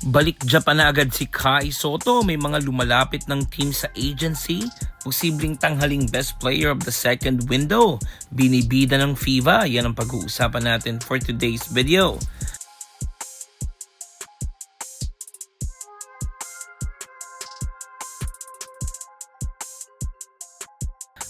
Balik Japan na agad si Kai Sotto. May mga lumalapit ng team sa agency. Posibleng tanghaling best player of the second window. Binibida ng FIBA. Yan ang pag-uusapan natin for today's video.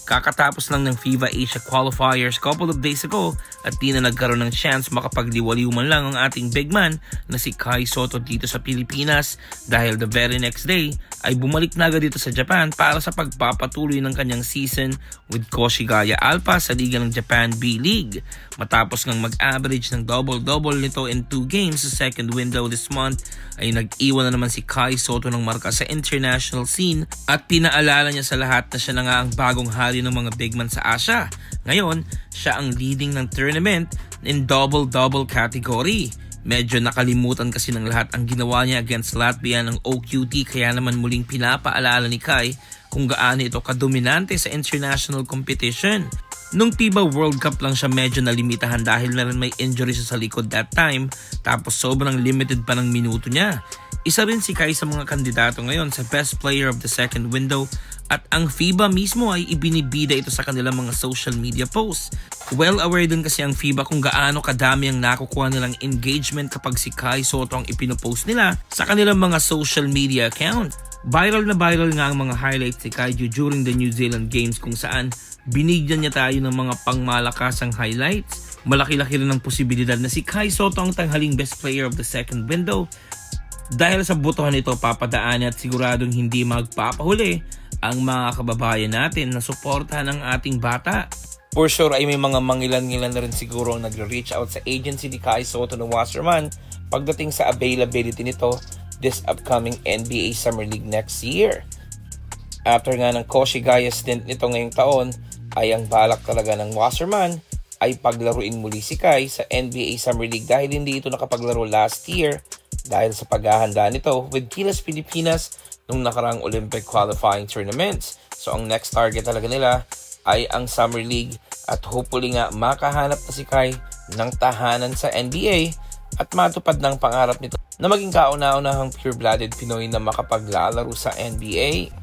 Kakatapos lang ng FIBA Asia Qualifiers couple of days ago at di na nagkaroon ng chance makapagliwaliw man lang ang ating big man na si Kai Sotto dito sa Pilipinas dahil the very next day ay bumalik na agad dito sa Japan para sa pagpapatuloy ng kanyang season with Koshigaya Alpha sa Liga ng Japan B-League. Matapos ngang mag-average ng double-double nito in 2 games sa second window this month ay nag-iwan na naman si Kai Sotto ng marka sa international scene at pinaalala niya sa lahat na siya na nga ang bagong hari ng mga big man sa Asia. Ngayon, siya ang leading ng tournament in double-double category. Medyo nakalimutan kasi ng lahat ang ginawa niya against Latvia ng OQT kaya naman muling pinapaalala ni Kai kung gaano ito kadominante sa international competition. Nung FIBA World Cup lang siya medyo nalimitahan dahil na rin may injury sa likod that time tapos sobrang limited pa ng minuto niya. Isa rin si Kai sa mga kandidato ngayon sa best player of the second window at ang FIBA mismo ay ibinibida ito sa kanilang mga social media posts. Well aware din kasi ang FIBA kung gaano kadami ang nakukuha nilang engagement kapag si Kai Sotto ang ipinopost nila sa kanilang mga social media account. Viral na viral nga ang mga highlights ni Kai during the New Zealand Games kung saan binigyan niya tayo ng mga pangmalakasang highlights. Malaki-laki rin ang posibilidad na si Kai Sotto ang tanghaling best player of the second window. Dahil sa botohan ito papadaan at siguradong hindi magpapahuli ang mga kababayan natin na suportahan ng ating bata. For sure ay may mga mangilan-ngilan na rin siguro ang nagre-reach out sa agency ni Kai Sotto ng Wasserman pagdating sa availability nito this upcoming NBA Summer League next year. After nga ng Koshigaya stint nito ngayong taon ay ang balak talaga ng Wasserman ay paglaruin muli si Kai sa NBA Summer League dahil hindi ito nakapaglaro last year dahil sa paghahanda nito with Gilas Pilipinas nung nakaraang Olympic qualifying tournaments. So ang next target talaga nila ay ang Summer League at hopefully nga makahanap na si Kai ng tahanan sa NBA at matupad ng pangarap nito na maging kauna-unahang pure-blooded Pinoy na makapaglalaro sa NBA.